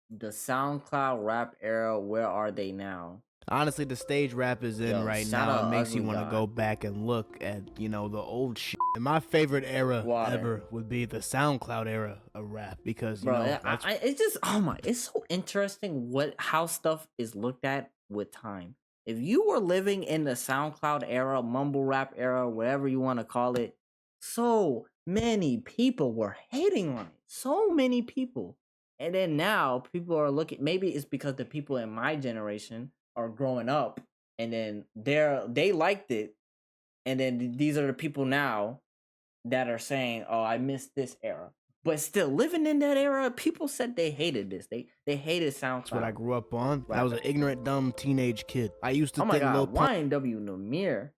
the SoundCloud rap era, where are they now? Honestly, the stage rap is in Yo, right shout now. It out makes you Ugly want to God. go back and look at, you know, the old shit. And my favorite era Water. ever would be the SoundCloud era of rap because, you Bro, know, that's it's just, oh my, it's so interesting how stuff is looked at with time. If you were living in the SoundCloud era, mumble rap era, whatever you want to call it, so many people were hating on it. So many people. And then now people are looking, maybe it's because the people in my generation are growing up and then they liked it. And then these are the people now that are saying, "Oh, I missed this era." But still, living in that era, people said they hated this. They hated SoundCloud. what I grew up on. I was an ignorant, dumb teenage kid. I used to Oh my think Lil god, Pump YNW Namir.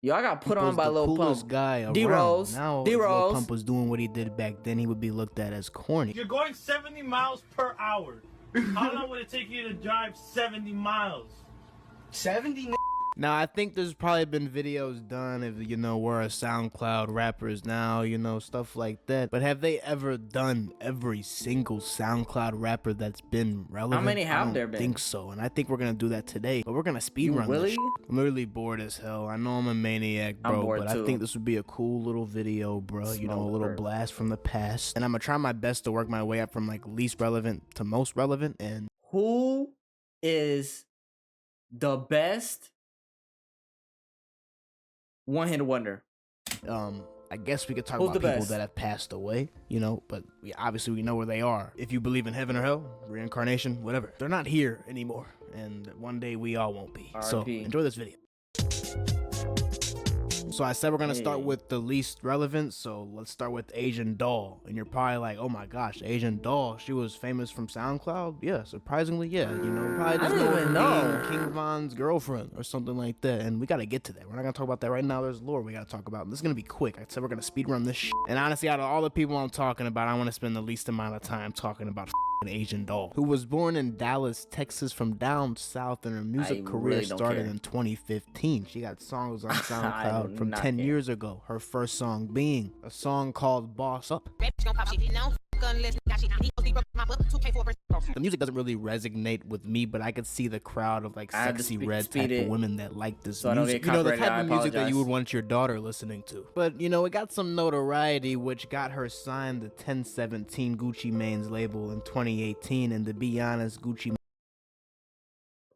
Yo, I got put on was by the Lil coolest Pump. guy around. D-Rose. Now, if Lil Pump was doing what he did back then, he would be looked at as corny. You're going 70 miles per hour. How long would it take you to drive 70 miles? 70? Now, I think there's probably been videos done of, you know, where a SoundCloud rapper is now, you know, stuff like that. But have they ever done every single SoundCloud rapper that's been relevant? How many have there I been? don't think so. And I think we're going to do that today. But we're going to speed run really? this shit. I'm literally bored as hell. I know I'm a maniac, bro. I'm bored but too. I think this would be a cool little video, bro. You know, a little blast from the past. And I'm going to try my best to work my way up from, like, least relevant to most relevant. And who is the best one-hit wonder? I guess we could talk Who's about the people best? that have passed away, you know, but obviously we know where they are. If you believe in heaven or hell, reincarnation, whatever, they're not here anymore. And one day we all won't be. So R.I.P. enjoy this video. So I said we're going to start with the least relevant, so let's start with Asian Doll. And you're probably like, oh my gosh, Asian Doll, she was famous from SoundCloud? Yeah, surprisingly, yeah. You know, probably just don't even know. King Von's girlfriend or something like that. And we got to get to that. We're not going to talk about that right now. There's lore we got to talk about. This is going to be quick. I said we're going to speed run this shit. And honestly, out of all the people I'm talking about, I want to spend the least amount of time talking about Asian Doll, who was born in Dallas, Texas from down south, and her music career started in 2015. She got songs on SoundCloud from 10 years ago, her first song being a song called Boss Up. The music doesn't really resonate with me, but I could see the crowd of like sexy red type of women that like this music. You know, the type of music that you would want your daughter listening to. But, you know, it got some notoriety, which got her signed to 1017 Gucci Mane's label in 2018. And to be honest, Gucci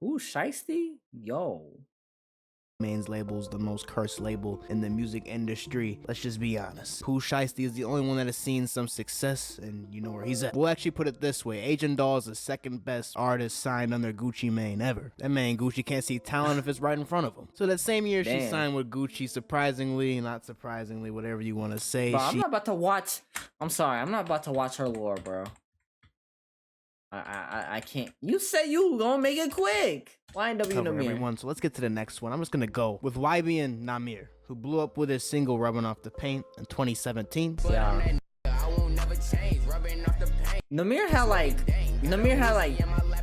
Ooh, Shiesty? Yo. Mane's label is the most cursed label in the music industry. Let's just be honest. Pooh Shiesty is the only one that has seen some success, and you know where he's at. We'll actually put it this way. Asian Doll is the second best artist signed under Gucci Mane ever. That man Gucci can't see talent if it's right in front of him. So that same year she signed with Gucci, surprisingly, not surprisingly, whatever you want to say. Bro, I'm not about to watch her lore, bro. I can't. You said you gonna make it quick. YNW Namir. So let's get to the next one. I'm just gonna go with YBN Namir, who blew up with his single "Rubbing Off the Paint" in 2017. Yeah. Namir had like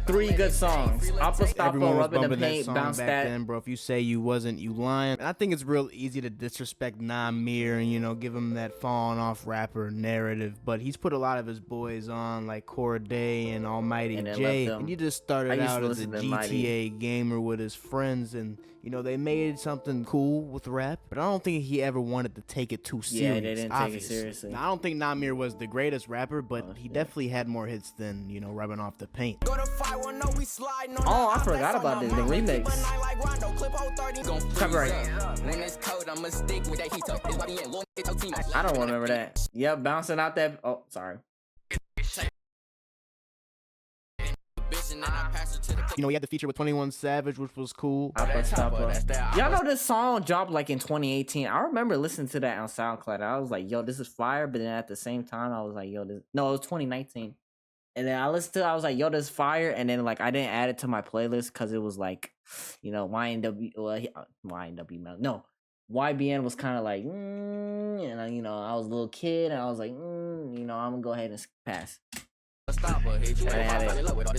3 good songs. Oppa Stoppa, Rubbing the Paint, Bounce That. Then, bro, if you say you wasn't, you lying. And I think it's real easy to disrespect Namir and, you know, give him that falling off rapper narrative. But he's put a lot of his boys on, like Corday and Almighty J. And he just started out as a GTA gamer with his friends, and you know, they made something cool with rap, but I don't think he ever wanted to take it too serious. Yeah, they didn't take it seriously. Now, I don't think Namir was the greatest rapper, but he definitely had more hits than, you know, Rubbing Off the Paint. Oh, I forgot about this, the remix. Copyright. I don't remember that. Yep, bouncing out that. Oh, sorry. You know, he had the feature with 21 Savage, which was cool. Y'all know this song dropped like in 2018. I remember listening to that on SoundCloud. I was like, yo, this is fire. But then at the same time, I was like, yo, this. No, it was 2019. And then I listened to it. I was like, yo, this is fire. And then like I didn't add it to my playlist because it was like, you know, YBN was kind of like, and you know, I was a little kid, and I was like, you know, I'm gonna go ahead and pass. And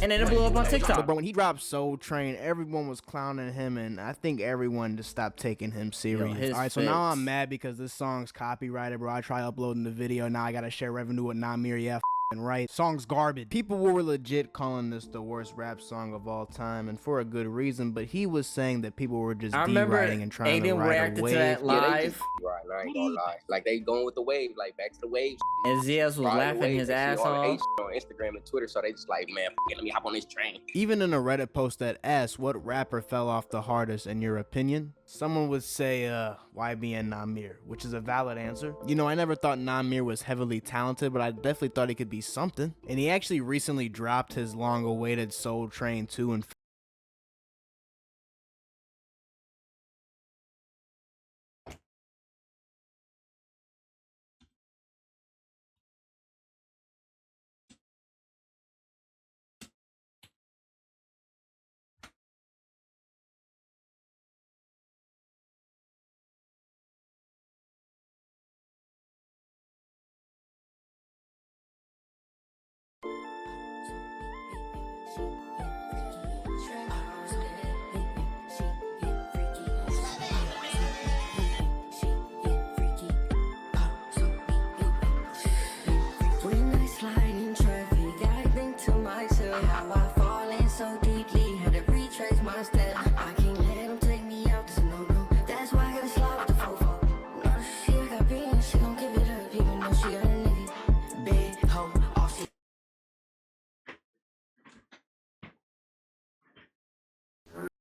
then it blew up on TikTok. But when he dropped Soul Train, everyone was clowning him, and I think everyone just stopped taking him serious. All right, so now I'm mad because this song's copyrighted, bro. I tried uploading the video, now I gotta share revenue with Namir. Yeah, right. Song's garbage. People were legit calling this the worst rap song of all time, and for a good reason, but he was saying that people were just deriding and trying to ride reacted a wave. to that live. Yeah, they just right. I ain't gonna lie. Like they going with the wave, like back to the wave. And Zias was laughing his ass off on Instagram and Twitter, so they just like, man, let me hop on this train. Even in a Reddit post that asked what rapper fell off the hardest in your opinion, someone would say YBN Namir, which is a valid answer. You know, I never thought Namir was heavily talented, but I definitely thought he could be something. And he actually recently dropped his long-awaited Soul Train 2 and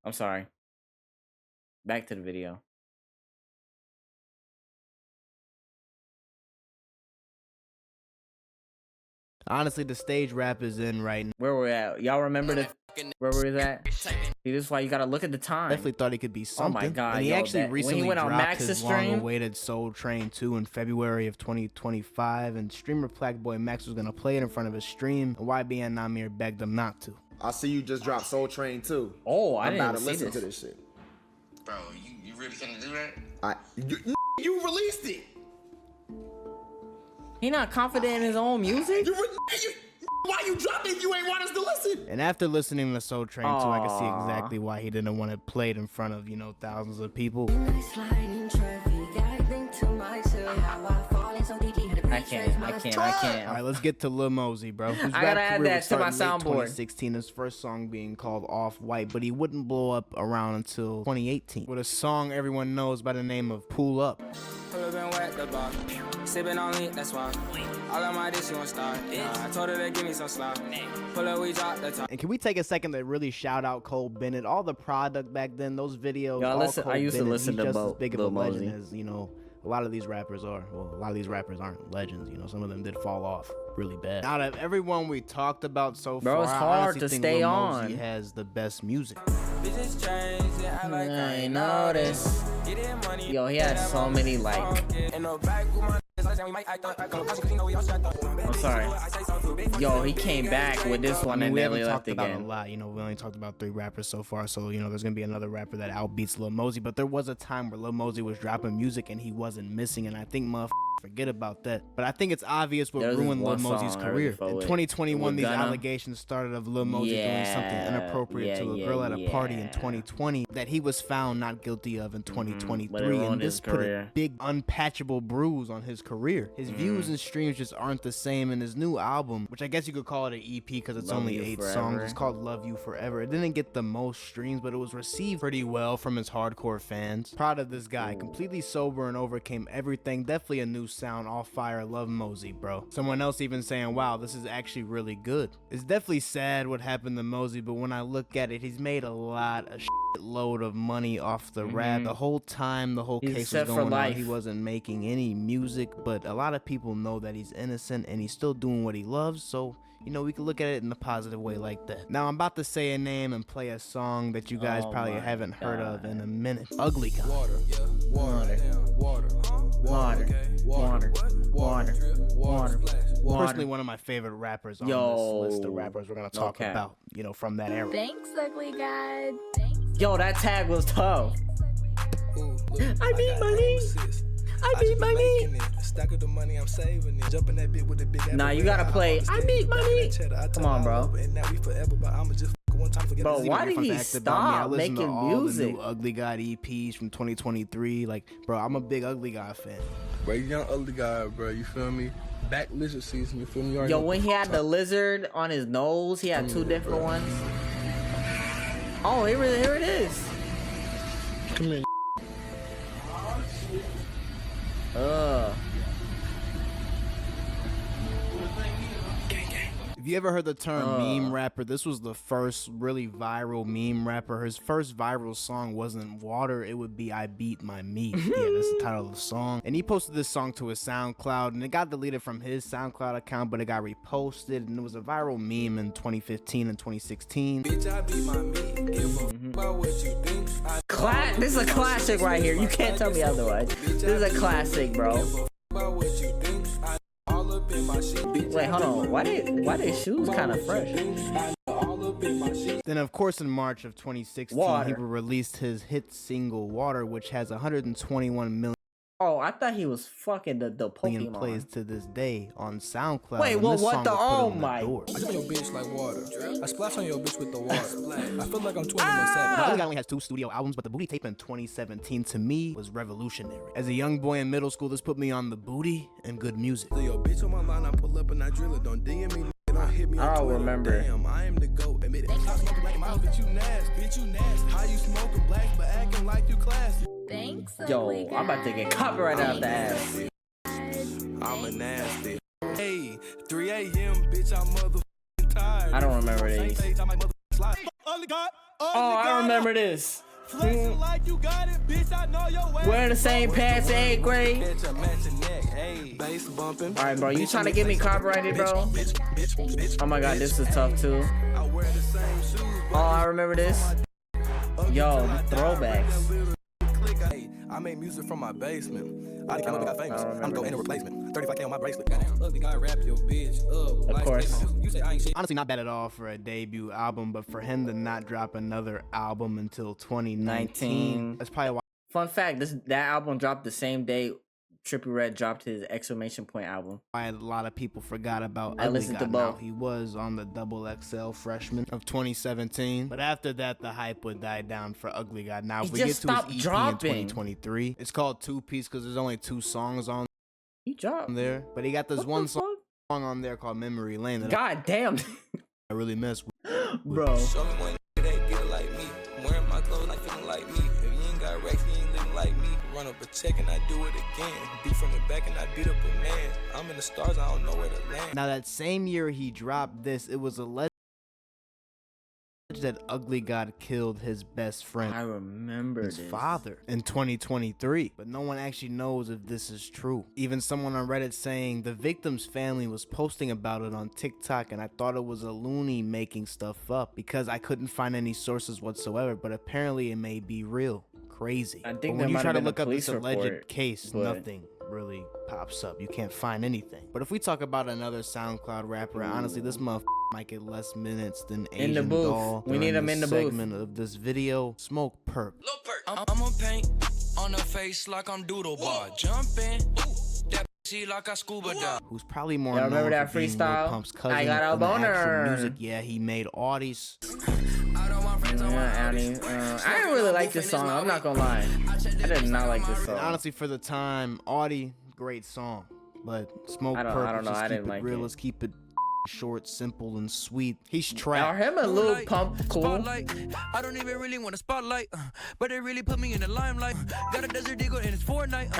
I'm sorry. Back to the video. honestly, the stage rap is in right now. Where we're at? Y'all remember where we was at? See, this is why you gotta look at the time. Definitely thought he could be something. Oh my god! And he actually recently went on dropped Max's his stream, long-awaited Soul Train 2 in February of 2025, and streamer Blackboy Max was gonna play it in front of his stream, and YBN Namir begged him not to. I see you just dropped Soul Train 2. Oh, I I'm didn't about to see listen this. to this shit. Bro, you really gonna do that? You released it. He not confident in his own music. Why you dropped it if you ain't want us to listen? And after listening to Soul Train 2, I can see exactly why he didn't want it played in front of, you know, thousands of people. I can't. All right, let's get to Lil Mosey, bro. His I gotta rap add career that was to my started in late soundboard. 2016, his first song being called Off White, but he wouldn't blow up around until 2018 with a song everyone knows by the name of Pull Up. Pull up and wet the bar. Sipping on it, that's why. All of my dish, you won't start. I told her to give me some slop. Pull up, we drop the top. And can we take a second to really shout out Cole Bennett? All the product back then, those videos. Y'all all listen, Cole I used to Bennett, listen he's to just both as big of Lil a legend Mosey. as, you know, a lot of these rappers are. Well, a lot of these rappers aren't legends. You know, some of them did fall off really bad. Out of everyone we talked about so Bro, far, it's I hard honestly to think stay Lil on. Mosey has the best music. Bitches change, yeah, I like I ain't noticed. Yo, he had so many like. I'm sorry. Yo, he came back with this one and we then haven't he talked left about again. a lot. You know, we only talked about 3 rappers so far, so you know, there's gonna be another rapper that outbeats Lil Mosey. But there was a time where Lil Mosey was dropping music and he wasn't missing, and I think forget about that. But I think it's obvious what There's ruined Lil one Mosey's song I really career. fuck In with. 2021, these Gunna. allegations started of Lil Mosey doing something inappropriate to a girl at a party in 2020 that he was found not guilty of in 2023, and ruined this his put a career. big unpatchable bruise on his career. His views and streams just aren't the same, and his new album, which I guess you could call it an EP because it's Love only You 8 Forever. songs, it's called Love You Forever. It didn't get the most streams, but it was received pretty well from his hardcore fans. Proud of this guy, completely sober and overcame everything. Definitely a new sound, all fire. Love Mosey, bro. Someone else even saying, wow, this is actually really good. It's definitely sad what happened to Mosey, but when I look at it, he's made a lot of load of money off the rap. The whole time the whole He's case set was for going on, life. he wasn't making any music, but a lot of people know that he's innocent and he's still doing what he loves, so you know, we can look at it in a positive way like that. Now, I'm about to say a name and play a song that you guys Oh probably my haven't heard of God. in a minute. Ugly Guy. Water. Personally, one of my favorite rappers on this list of rappers we're gonna talk Okay. about, you know, from that era. Thanks, ugly guy. Thanks. Yo, that tag was tough. I need money. I need money. Stack of the money I'm saving it. Jumping that bit with the big. Nah, you gotta play. I need money. Come on, bro. And now we forever, but I'ma just one time forget. Bro, This is why even a did fun he fact about me. I stop listen to making all the music? new Ugly God EPs from 2023. Like, bro, I'm a big Ugly God fan. Bro, you young ugly guy, bro. You feel me? Back lizard season. You feel me? You already Yo, know when what he had the fuck. lizard on his nose, he had two different bro. ones. Oh, here it is. Come here. If you ever heard the term meme rapper, this was the first really viral meme rapper. His first viral song wasn't Water, it would be I Beat My Meat. Yeah, that's the title of the song. And he posted this song to his SoundCloud, and it got deleted from his SoundCloud account, but it got reposted, and it was a viral meme in 2015 and 2016. Bitch, I beat my meat. Give a about what you think. This is a classic right here. You can't tell me otherwise. This is a classic, bro. About what you think. All up in my shit. Wait, hold on. Why they shoes kind of fresh? Then, of course, in March of 2016, Water. he released his hit single Water, which has 121 million Oh, I thought he was fucking the plays Pokemon. to this day on SoundCloud. Wait, and well, this what song the- would put oh him in my- the door. I spit on your bitch like water. I splash on your bitch with the water. I feel like I'm 21 Now, seconds. Ugly God only has 2 studio albums, but the Booty tape in 2017 to me was revolutionary. As a young boy in middle school, this put me on the booty and good music. So your bitch on my line, I pull up and I drill it. Don't DM me, don't hit me on I don't Twitter. remember. Damn, I am the GOAT. Admit it. Stop smoking black in my bitch, you nasty. Bitch, you nasty. How you smoking black but acting like you classy? Thanks. Yo, ugly I'm about to get guy. copyright out the ass. I'm a nasty. Hey, 3 a.m., bitch, I'm motherfucking tired. I don't remember these. Ugly God, Oh, I remember this. flexing like you got it, bitch, I know your way. Wearing the same pants in 8th grade. Bitch, I'm matching neck, hey. Bass bumping. All right, bro. You trying to get me copyrighted, bro? Bitch, Oh my god, this is tough too. I wear the same shoes. Oh, I remember this. Yo, the throwbacks. Hey, I make music from my basement. I came up and got famous. I don't I'm remember going in a this. replacement. 35K on my bracelet. Goddamn, ugly guy, rap your bitch up. Of course. You say I ain't shit. Honestly, not bad at all for a debut album, but for him to not drop another album until 2019, that's probably why Fun fact: that album dropped the same day Trippie Redd dropped his exclamation point album. a lot of people forgot about I Ugly listened to God. Now, both. he was on the Double XL Freshman of 2017, but after that, the hype would die down for Ugly God. Now, He if we get just to his stopped EP dropping. in 2023, it's called Two Piece because there's only 2 songs on He dropped. there, but he got this What one the song fuck? on there called Memory Lane that God damn, I really miss. bro. Show me one that get it like me. I'm wearing my clothes like feeling like me. If you ain't got racks, you ain't living like me. Run up a check and I do it again. Beat from the back and I beat up a man. I'm in the stars, I don't know where to land. Now, that same year he dropped this, it was alleged that Ugly God killed his best friend, I remember his this. father, in 2023, but no one actually knows if this is true. Even someone on Reddit saying the victim's family was posting about it on TikTok, and I thought it was a loony making stuff up because I couldn't find any sources whatsoever, but apparently it may be real. Crazy. I think But there when you might try have to been a look up this police alleged report, case, but- nothing really pops up. You can't find anything. But if we talk about another SoundCloud rapper, honestly, this motherfucker might get less minutes than In the Asian booth. Doll. We need during him in this the booth. segment of this video. Smoke Perp. I'm a paint on the face like I'm doodle bar. Jumping, that see like I scuba dive. Who's probably more Y'all known remember that for being Lil freestyle? Pump's cousin I got a than the actual boner. music. Yeah, he made Audis. I don't want friends, I want Annie, I didn't really like this song. I'm not gonna lie. I did not like this And song. honestly, for the time, Audi, great song. But Smoke I don't Perp, know. just I keep didn't it like real. it. Let's keep it short, simple, and sweet. He's Are trapped. him and Lil Pump cool? Spotlight. I don't even really want a spotlight, but they really put me in the limelight. Got a desert eagle and it's Fortnite.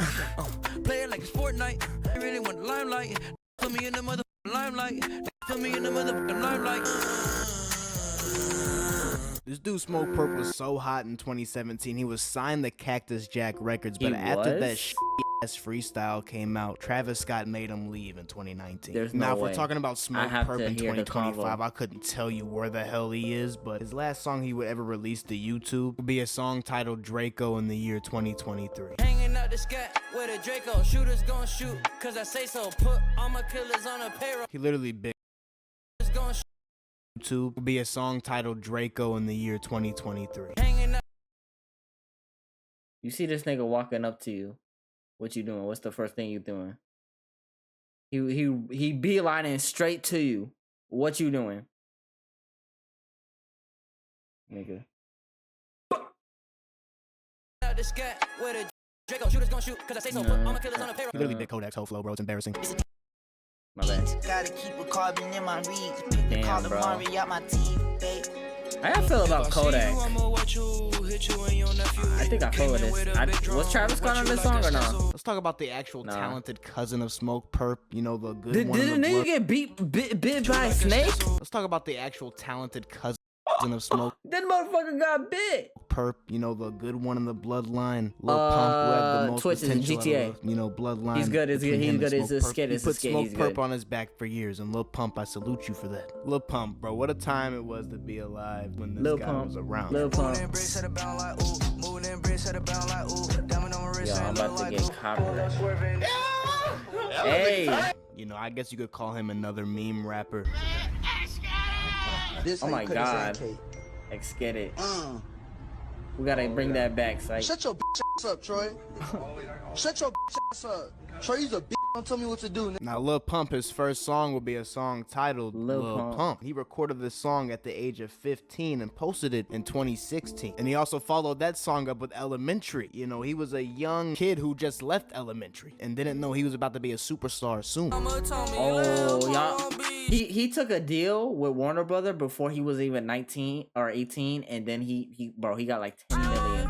Play it like it's Fortnite. They really want the limelight. Put me in the motherfucking limelight. Put me in the motherfucking limelight. This dude Smoke Perp was so hot in 2017. He was signed to Cactus Jack Records, but He after that was? ass freestyle came out, Travis Scott made him leave in 2019. There's now, no if we're way. talking about Smoke have Perp to in hear the 2025, convo. I couldn't tell you where the hell he is, but his last song he would ever release to YouTube would be a song titled Draco in the year 2023. Hanging out the scat with a Draco. Shooters gon' shoot, cause I say so. Put all my killers on a payroll. He literally big Gon' YouTube would be a song titled Draco in the year 2023. hanging out. You see this nigga walking up to you. What you doing? What's the first thing you doing? He beelining straight to you. What you doing? nigga. He literally did Kodak's whole flow, bro. It's embarrassing. My bad. Gotta keep a carbon in my reeds. Damn, bro. Out my teeth, babe. How y'all feel about Kodak? I think I feel with this. Was Travis Scott on this song or no? Let's talk about the actual talented cousin of Smoke Perp. You know, the good Did one. the nigga get bit by a snake? Let's talk about the actual talented cousin of Smoke That motherfucker got bit. Perp. You know, the good one in the bloodline. Lil Pump, who had the most Twitch and potential GTA. Out of, you know, bloodline. He's good. He's good. He's good. He's a skit. He It's a put skit. Smoke He's Perp good. on his back for years, and Lil Pump, I salute you for that. Lil Pump, bro, what a time it was to be alive when this guy was around. Lil Pump. Yo, I'm about to get copyrighted. Hey. You know, I guess you could call him another meme rapper. Oh my god. Let's get it. We gotta bring that back, so Shut your bitch ass up, Troy. Shut your bitch ass up. Troy, you's a bitch. Don't tell me what to do. Now, Lil Pump, his first song will be a song titled Lil Pump. He recorded this song at the age of 15 and posted it in 2016. And he also followed that song up with Elementary. You know, he was a young kid who just left elementary and didn't know he was about to be a superstar soon. Oh, y'all. He took a deal with Warner Brother before he was even 19 or 18, and then he got like 10 million.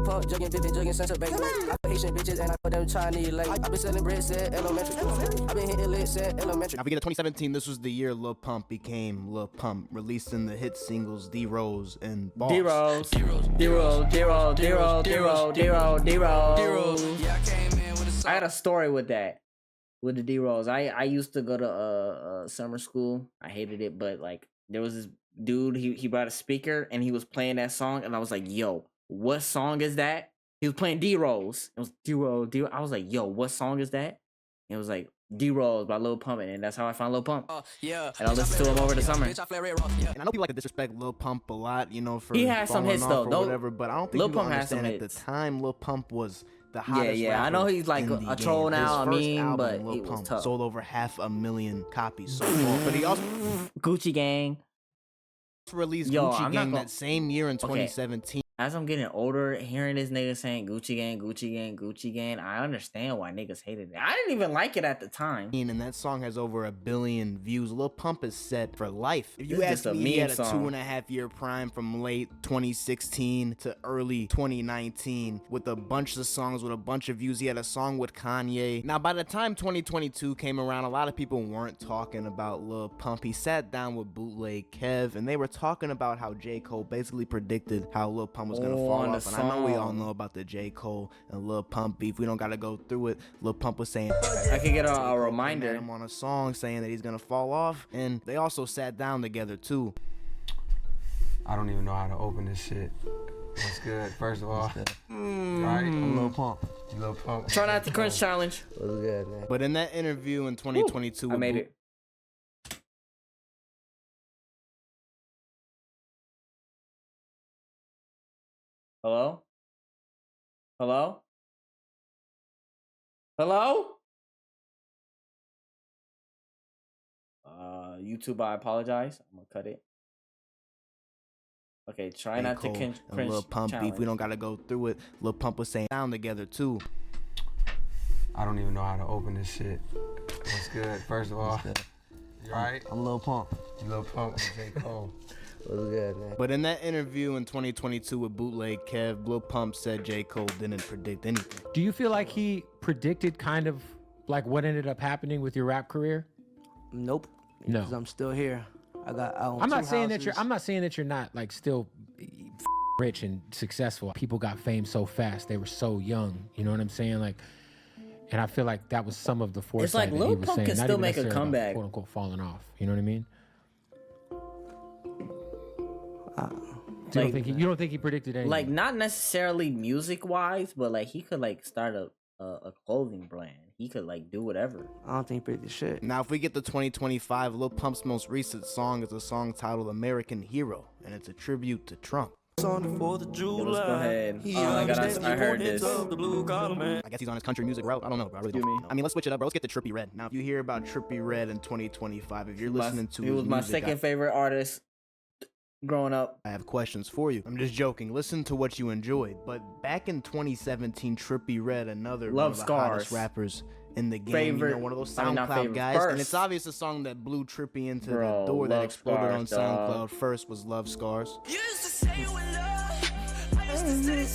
Pump, jugging, bipping, jugging, sense of bacon. I put Haitian bitches and I put them Chinese like I been selling bread, said elementary. I been hitting lit, said elementary. Now, if we get to 2017, this was the year Lil Pump became Lil Pump, releasing the hit singles D-Rose and Boss. D-Rose. D-Rose. D-Rose. D-Rose. D-Rose. D-Rose. D-Rose. Yeah, I came in with a song. I had a story with that. With the D-Rose. I used to go to summer school. I hated it, but like there was this dude, he brought a speaker and he was playing that song, and I was like, yo, what song is that? He was playing D-Rose. It was D-Rose, D-Rose. I was like, yo, what song is that? And it was like D-Rose by Lil Pump, and that's how I found Lil Pump. Yeah. And I listened to him over the summer. And I know people like to disrespect Lil Pump a lot, you know, for he has some hits though, whatever, but I don't think Lil people Pump has some understand at hits. the time Lil Pump was the hottest yeah. I know he's like a troll now, I mean, but Lil he was Pump tough. sold over 500,000 copies so far. But he also Gucci Gang released Yo, Gucci I'm Gang not that same year in 2017. As I'm getting older, hearing this nigga saying Gucci Gang, Gucci Gang, Gucci Gang, I understand why niggas hated it. I didn't even like it at the time. And that song has over 1 billion views. Lil Pump is set for life. If you It's ask just a me, he had a meme song. 2.5 year prime from late 2016 to early 2019 with a bunch of songs with a bunch of views. He had a song with Kanye. Now, by the time 2022 came around, a lot of people weren't talking about Lil Pump. He sat down with Bootleg Kev, and they were talking about how J. Cole basically predicted how Lil Pump was gonna fall off. And I know we all know about the J. Cole and Lil Pump beef. We don't gotta go through it. Lil Pump was saying I can get a reminder. him on a song saying that he's gonna fall off, and they also sat down together too. I don't even know how to open this shit. What's good? First of all, right? I'm Lil Pump. You Lil Pump. Try not to cringe challenge. What's good, man? But in that interview in 2022, I made it. Hello? Hello? Hello? YouTube, I apologize. I'm gonna cut it. Okay, try not to cringe and Lil Pump challenge. beef. We don't gotta go through it. Lil Pump was saying down together too. I don't even know how to open this shit. What's good? First of all, you right? I'm Lil Pump. You Lil Pump and J. Cole. What's good, man? But in that interview in 2022 with Bootleg Kev, Lil Pump said J. Cole didn't predict anything. Do you feel like he predicted kind of like what ended up happening with your rap career? Nope. No. Because I'm still here. I'm not saying that you're not like still rich and successful. People got fame so fast. They were so young. You know what I'm saying? Like, and I feel like that was some of the foresight. It's like that Lil he was Pump saying, can not still even make a necessarily about, comeback. quote unquote falling off. You know what I mean? You don't think he predicted anything? Like, not necessarily music wise, but like he could like start a clothing brand. He could like do whatever. I don't think he predicted shit. Now, if we get to 2025, Lil Pump's most recent song is a song titled American Hero, and it's a tribute to Trump. Let's go ahead. Oh my god, I heard this. I guess he's on his country music route. I don't know, bro. I really don't know. I mean, let's switch it up, bro. Let's get to Trippie Redd. Now, if you hear about Trippie Redd in 2025, if you're listening to he was my music, second favorite artist growing up. I have questions for you. I'm just joking. Listen to what you enjoyed. But back in 2017, Trippie Redd, another one of the hottest rappers in the game, you know, one of those SoundCloud guys. First. And it's obvious the song that blew Trippie into the door that exploded on SoundCloud first was Love Scars.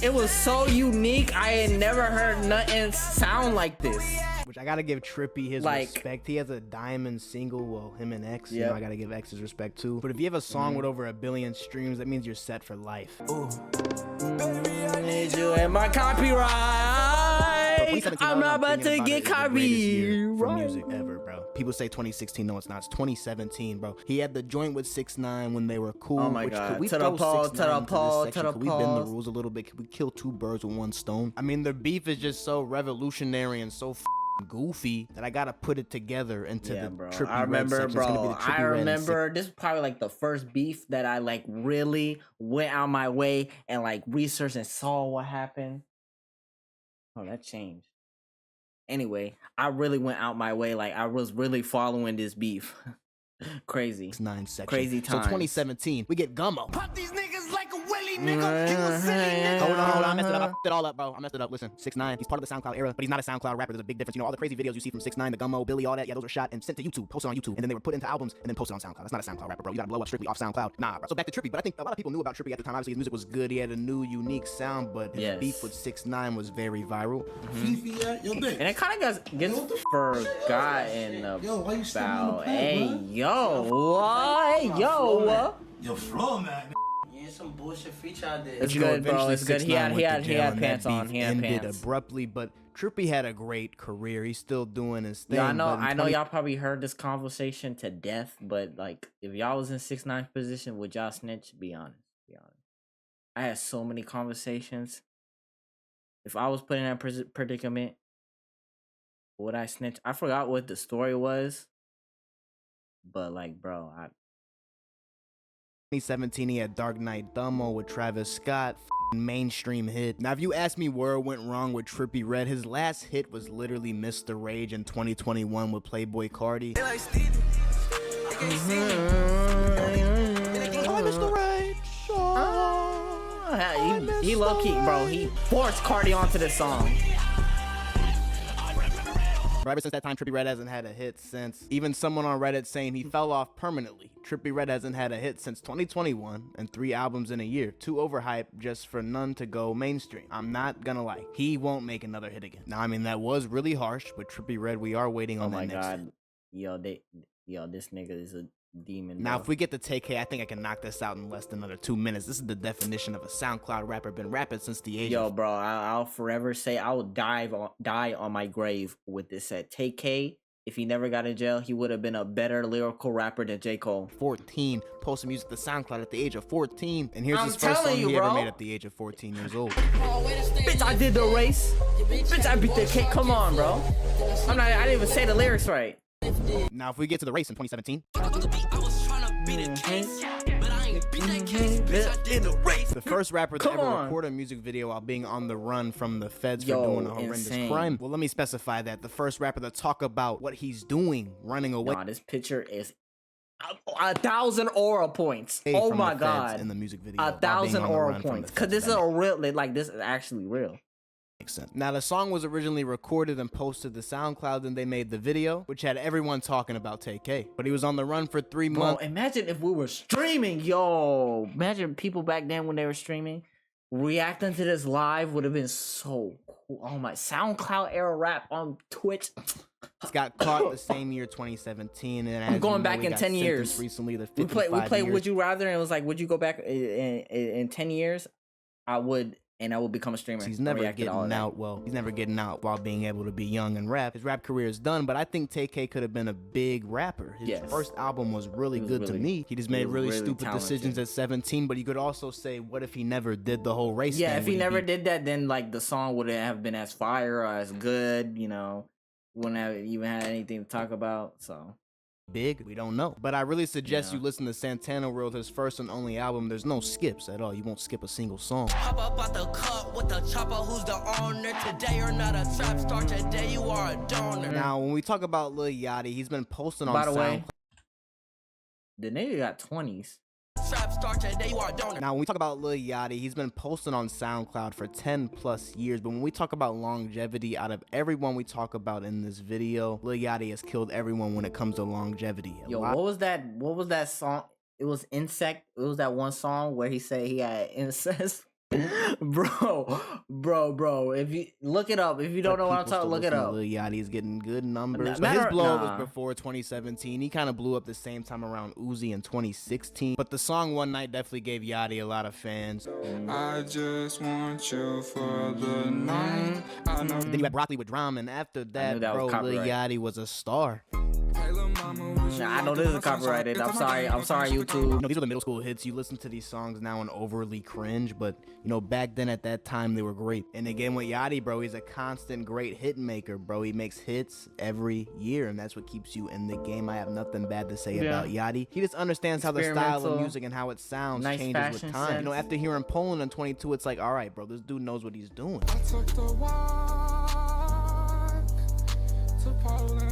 It was so unique. I had never heard nothing sound like this. Which I gotta give Trippie his respect. He has a diamond single, well, him and X. You know, I gotta give X his respect too. But if you have a song with over 1 billion streams, that means you're set for life. Need you in my copyright. I'm not about to get copyright for music ever, bro. People say 2016, no, it's not. It's 2017, bro. He had the joint with 6ix9ine when they were cool. Oh my God. Could we throw 6ix9ine to the Could we bend the rules a little bit? Could we kill 2 birds with 1 stone? I mean, their beef is just so revolutionary and so goofy that I gotta put it together into the Trippie I remember, Redd section. bro. I remember this was probably like the first beef that I like really went out my way and like researched and saw what happened. Oh, that changed. Anyway, I really went out my way. Like I was really following this beef. Crazy. 9 section. Crazy times. So 2017, we get Gummo. Pop these niggas like a willy nigga. You a silly nigga. Hold on. I messed it up. I fucked it all up, bro. I messed it up. Listen, 6ix9ine, he's part of the SoundCloud era, but he's not a SoundCloud rapper. There's a big difference. You know, all the crazy videos you see from 6ix9ine, the Gummo, Billy, all that, yeah, those were shot and sent to YouTube, posted on YouTube, and then they were put into albums and then posted on SoundCloud. That's not a SoundCloud rapper, bro. You gotta blow up strictly off SoundCloud. Nah, bro. So back to Trippie, but I think a lot of people knew about Trippie at the time. Obviously, his music was good. He had a new, unique sound, but his beef with 6ix9ine was very viral. And it kind of gets forgotten about. Hey, yo. Yo, floor, man. Yeah, some bullshit feature I did. It's good, bro. It's good. He had pants on. He had ended pants. abruptly, but Trippie had a great career. He's still doing his thing. Yeah, I know y'all probably heard this conversation to death, but like, if y'all was in 6ix9ine's position, would y'all snitch? Be honest. I had so many conversations. If I was put in that predicament, would I snitch? I forgot what the story was. But like, bro, 2017, he had Dark Knight Dumbo with Travis Scott, mainstream hit. Now, if you ask me where it went wrong with Trippie Redd, his last hit was literally Mr. Rage in 2021 with Playboy Cardi. Mr. Rage. He low key, bro. He forced Cardi onto this song. Ever since that time, Trippie Redd hasn't had a hit since. Even someone on Reddit saying he fell off permanently. Trippie Redd hasn't had a hit since 2021 and 3 albums in a year. Too overhyped just for none to go mainstream. I'm not gonna lie, he won't make another hit again. Now, I mean, that was really harsh, but Trippie Redd, we are waiting on that next hit. Yo, this nigga is a demon. Now, bro. if we get to Take K, I think I can knock this out in less than another 2 minutes. This is the definition of a SoundCloud rapper. Been rapping since the age of... bro, I'll forever say I will die on my grave with this set. Take K, if he never got in jail, he would have been a better lyrical rapper than J. Cole. 14, posting music to SoundCloud at the age of 14. And here's I'm his first song you, he bro. ever made at the age of 14 years old. Bitch, I did the race. Bitch, I beat the cake. Come on, bro. I didn't even say the lyrics right. Now, if we get to the race in 2017... The first rapper to ever record a music video while being on the run from the feds for doing a horrendous crime. Well, let me specify that. The first rapper to talk about what he's doing, running away. Nah, this picture is 1,000 aura points. Oh my God. In the music video. 1,000 aura points. Because this is a real, like, this is actually real. Makes sense. Now, the song was originally recorded and posted to SoundCloud, and they made the video, which had everyone talking about Take K. But he was on the run for 3 months. Imagine if we were streaming, yo. Imagine people back then when they were streaming. Reacting to this live would have been so cool. Oh my, SoundCloud era rap on Twitch. It's got caught the same year, 2017. And I'm going back in 10 years. Recently, we played Would You Rather, and it was like, would you go back in 10 years? I would. And I will become a streamer. He's never getting out. Well, he's never getting out while being able to be young and rap. His rap career is done, but I think Take K could have been a big rapper. His first album was really good to me. He just made really stupid decisions at 17, but you could also say, what if he never did the whole race thing? Yeah, if he never did that, then like the song wouldn't have been as fire or as good, you know. Wouldn't have even had anything to talk about, so... Big, we don't know, but I really suggest you listen to Santana World, his first and only album. There's no skips at all. You won't skip a single song. Hop up out the cup with the chopper, who's the owner? Today you're not a trap star, today you are a donor. Now, when we talk about Lil Yachty, he's been posting on By the SoundCloud. way, the nigga got 20s. trap star today, you are don't. Now, when we talk about Lil Yachty, he's been posting on SoundCloud for 10 plus years. But when we talk about longevity, out of everyone we talk about in this video, Lil Yachty has killed everyone when it comes to longevity. Yo, what was that song? It was Insect. It was that one song where he said he had incest. bro. If you look it up, if you don't know what I'm talking, look it up. Lil Yachty's getting good numbers. But his blow up was before 2017. He kind of blew up the same time around Uzi in 2016. But the song One Night definitely gave Yachty a lot of fans. I just want you for the night. Then you had Broccoli with Drama, and after that, bro, Lil Yachty was a star. I know this is copyrighted. I'm sorry, YouTube. You know, these are the middle school hits. You listen to these songs now and overly cringe, but you know, back then at that time they were great. And again with Yachty, bro, he's a constant great hit maker, bro. He makes hits every year, and that's what keeps you in the game. I have nothing bad to say about Yachty. He just understands how the style of music and how it sounds changes with time. You know, after hearing Poland on 22, it's like, all right, bro, this dude knows what he's doing.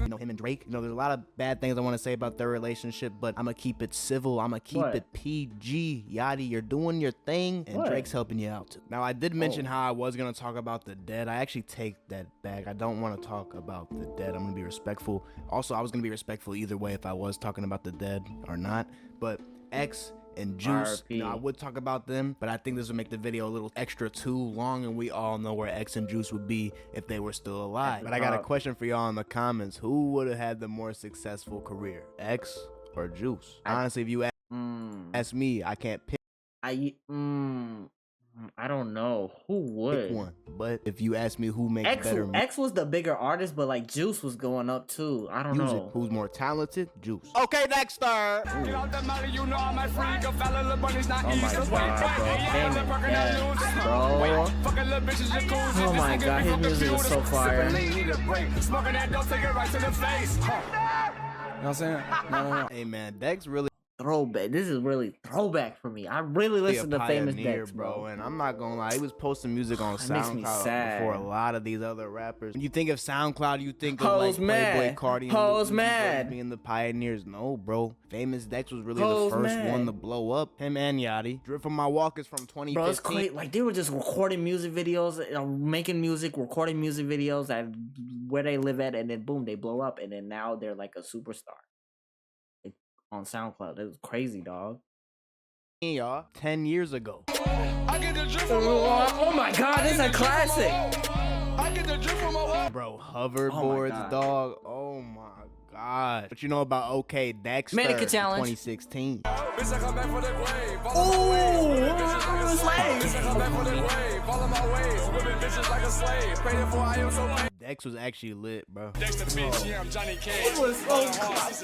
You know, him and Drake, you know, there's a lot of bad things I want to say about their relationship, but I'm gonna keep it civil. I'm gonna keep it PG. Yachty, you're doing your thing, and Drake's helping you out too. Now, I did mention how I was gonna talk about the dead. I actually take that back. I don't want to talk about the dead. I'm gonna be respectful. Also, I was gonna be respectful either way if I was talking about the dead or not, but X and Juice, you know, I would talk about them, but I think this would make the video a little extra too long, and we all know where X and Juice would be if they were still alive. But I got a question for y'all in the comments. Who would have had the more successful career, X or Juice? Honestly, if you ask me, I can't pick. I don't know who would. Pick one. But if you ask me who makes better music, X was the bigger artist, but like Juice was going up too. I don't know. Who's more talented? Juice. Okay, Dexter. Oh my God, bro. Oh my God, his music is so fire. You know what I'm saying? No. Hey man, Dex really throwback. This is really throwback for me. I really listen to Famous Dex, bro. And I'm not gonna lie, he was posting music on SoundCloud before a lot of these other rappers. When you think of SoundCloud, you think of like Playboy Cardi and being the pioneers. No, bro. Famous Dex was really the first one to blow up. Him and Yachty. Drip from My Walk is from 2015. Bro, it's crazy. Like they were just recording music videos, making music, recording music videos at where they live at, and then boom, they blow up, and then now they're like a superstar on SoundCloud. It was crazy, dog. Y'all, 10 years ago. Oh my God, this is a classic. Bro, hoverboards, dog. Oh my God. What you know about OK Dexter? Mannequin Challenge 2016. Dex was actually lit, bro. It was so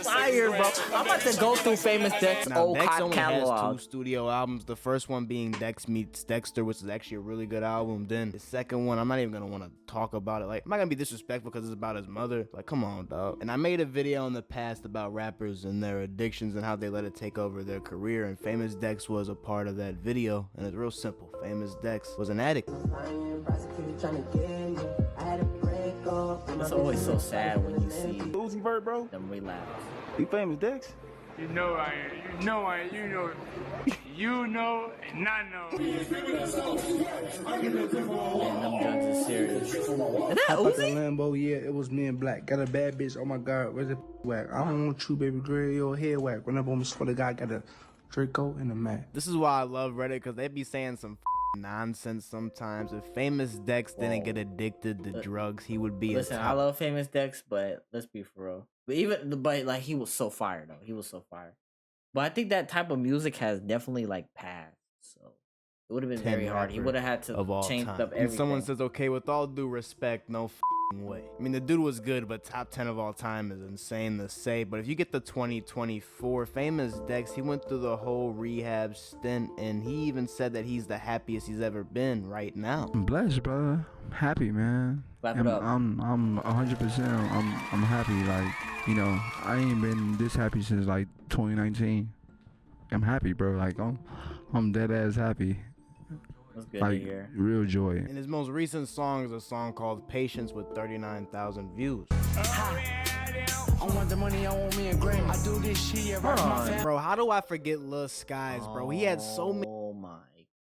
fire, bro. I'm about to go through Famous Dex old Dex only catalog. has 2 studio albums. The first one being Dex Meets Dexter, which is actually a really good album. Then the second one, I'm not even gonna want to talk about it. Like, I'm not gonna be disrespectful because it's about his mother. Like, come on, dog. And I made a video in the past about rappers and their addictions and how they let it take over their career. And Famous Dex was a part of that video. And it's real simple. Famous Dex was an addict. It's always so sad when you see Uzi Vert, bro. them relapse. He Famous Dex. You know I am. You know I am. You know. You know and I know. Man, them drugs is serious. Is that Uzi? Lambo, yeah, it was me and Black. Got a bad bitch. Oh my God, where's the whack? I don't want you, baby girl. Your head whack. Run up on me, swear to God, got a Draco and a Mac. This is why I love Reddit, because they be saying some nonsense sometimes. If Famous Dex didn't get addicted to drugs, he would be Listen, I love Famous Dex, but let's be for real. But like he was so fire though. He was so fire. But I think that type of music has definitely like passed. So it would have been very hard. He would have had to change up everything. If someone says, okay, with all due respect, no way. I mean, the dude was good, but top 10 of all time is insane to say. But if you get the 2024 Famous Dex, he went through the whole rehab stint, and he even said that he's the happiest he's ever been right now. I'm blessed, brother. I'm happy, man. Clap it up. I'm 100%. I'm happy. Like, you know, I ain't been this happy since like 2019. I'm happy, bro. Like, I'm dead ass happy. That's good like to hear. real joy. And his most recent song is a song called Patience with 39,000 views. I want the money, I want me a Grammy. I do this shit, right? My fam. Bro, how do I forget Lil Skies, bro? He had so many. Oh my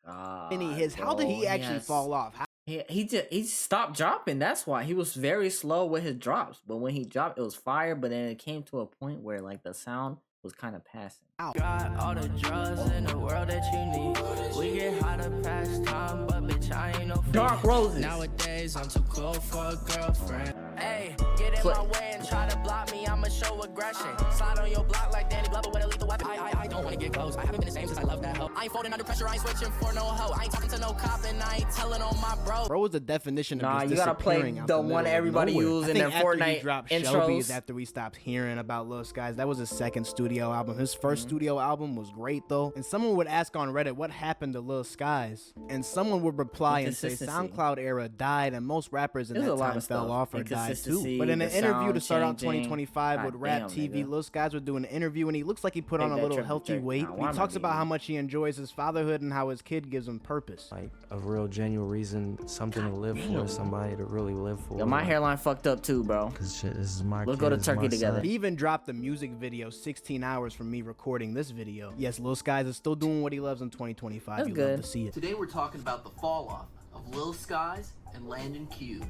god. Hits. How did he actually fall off? He stopped dropping. That's why he was very slow with his drops. But when he dropped, it was fire. But then it came to a point where like the sound was kind of passing. Got all the drugs in the world that you need. We get high to pass time, but bitch, I ain't no Dark Roses. Nowadays, I'm too cool for a girlfriend. Hey, get in my way and try to block me, I'ma show aggression. Slide on your block like Danny Glover with a lethal weapon. I don't wanna get close. I haven't been the same since I love that hoe. I ain't folding under pressure, I ain't switching for no hoe. I ain't talking to no cop and I ain't telling on my bro. Bro was the definition of Nah, just you gotta play disappearing out the the one middle of everybody nowhere. used I in think their after Fortnite he dropped intros. Shelby's, after we stopped hearing about Lil Skies, that was his second studio album. His first studio album was great though. And someone would ask on Reddit what happened to Lil Skies, and someone would reply and say SoundCloud era died, and most rappers in that time fell off or died too. But in an interview to start out 2025 with Rap TV, Lil Skies would do an interview and he looks like he put on a little healthy weight. He talks about how much he enjoys his fatherhood and how his kid gives him purpose. Like a real genuine reason, something to live for, somebody to really live for. Yo, my hairline fucked up too, bro. Cause shit, this is my We'll kid, go to this is Turkey my together. son. He even dropped the music video 16 hours from me recording this video. Yes, Lil Skies is still doing what he loves in 2025. That's You good. love to see it. Today we're talking about the fall off of Lil Skies and Landon Cube.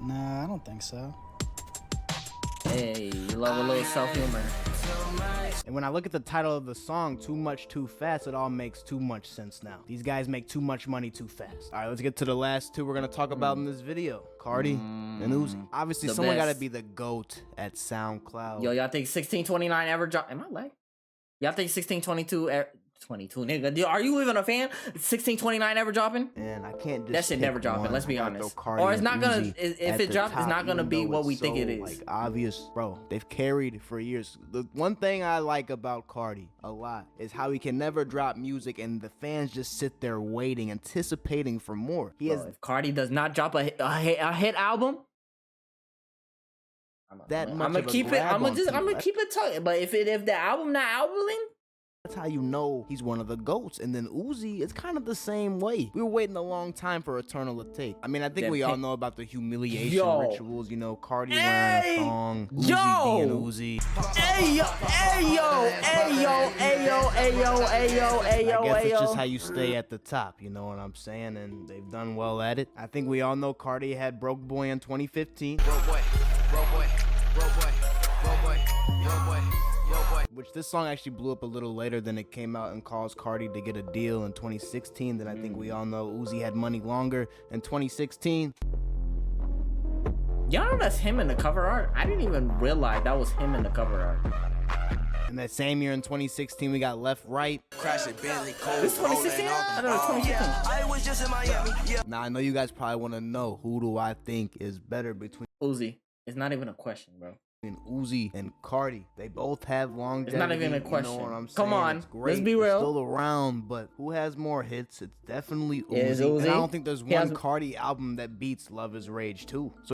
Nah, I don't think so. Hey, you love a little self-humor. And when I look at the title of the song, Too Much Too Fast, it all makes too much sense now. These guys make too much money too fast. All right, let's get to the last two we're gonna talk about in this video. Cardi and Uzi. Obviously, The someone best. gotta be the GOAT at SoundCloud. Yo, y'all think 1629 ever dropped? Am I late? Y'all think 1622 22, nigga? Are you even a fan? 1629 ever dropping? And I can't just that shit never dropping. Let's be honest. Or it's not gonna. If it drops, it's not gonna be what we think it is. Like obvious, bro. They've carried for years. The one thing I like about Cardi a lot is how he can never drop music, and the fans just sit there waiting, anticipating for more. He has. If Cardi does not drop a hit album, that much I'm gonna of a keep it. grab I'm on gonna people. keep it tucked. But if the album not albuming. That's how you know he's one of the GOATs. And then Uzi, it's kind of the same way. We were waiting a long time for Eternal to take. I mean, I think we all know about the humiliation rituals. You know, Cardi wearing a thong, Uzi being Uzi. Ayo, ayo, ayo, ayo, ayo, ayo, ayo, I guess it's ayo. just how you stay at the top, you know what I'm saying? And they've done well at it. I think we all know Cardi had Broke Boy in 2015. Broke boy, broke boy, broke boy, broke boy, broke boy. Which this song actually blew up a little later than it came out and caused Cardi to get a deal in 2016. Then I think we all know Uzi had Money Longer in 2016. Y'all know that's him in the cover art? I didn't even realize that was him in the cover art. And that same year in 2016, we got Left Right. This 2016? I don't know, 2016. I was just in Miami. Yeah. Now, I know you guys probably want to know, who do I think is better between Uzi. It's not even a question, bro. Uzi and Cardi? They both have longevity. It's not even a question. You know what I'm Come saying? on, It's great. let's be They're real. Still around, but who has more hits? It's definitely Uzi. It is Uzi. And I don't think there's He one has- Cardi album that beats Love Is Rage 2. So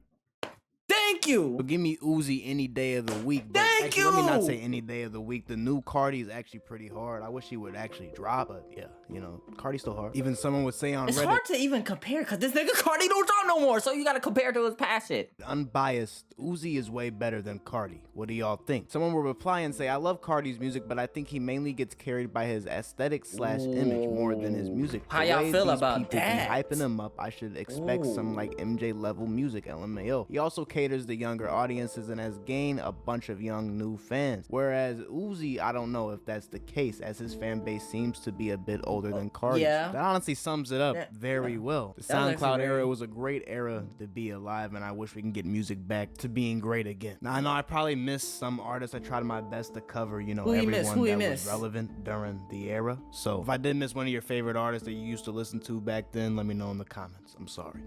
thank you. So give me Uzi any day of the week. But Thank actually, let me not you. say any day of the week. The new Cardi is actually pretty hard. I wish he would actually drop it. Yeah, you know, Cardi's still hard. Even someone would say on It's Reddit, hard to even compare because this nigga Cardi don't drop no more, so you gotta compare to his past shit. unbiased, Uzi is way better than Cardi. What do y'all think? Someone will reply and say, I love Cardi's music, but I think he mainly gets carried by his aesthetic/image more than his music. How The y'all way feel these about people that? be hyping him up, I should expect some like MJ level music, LMAO. He also caters to younger audiences and has gained a bunch of young new fans. Whereas Uzi, I don't know if that's the case, as his fan base seems to be a bit older than Cardi. Yeah. That honestly sums it up very well. The That was actually SoundCloud very- era was a great era to be alive, and I wish we can get music back to being great again. Now I know I probably missed some artists. I tried my best to cover, you know, Who you everyone miss? Who you that miss? was relevant during the era. So if I did miss one of your favorite artists that you used to listen to back then, let me know in the comments. I'm sorry.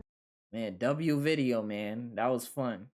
Man, W video, man. That was fun.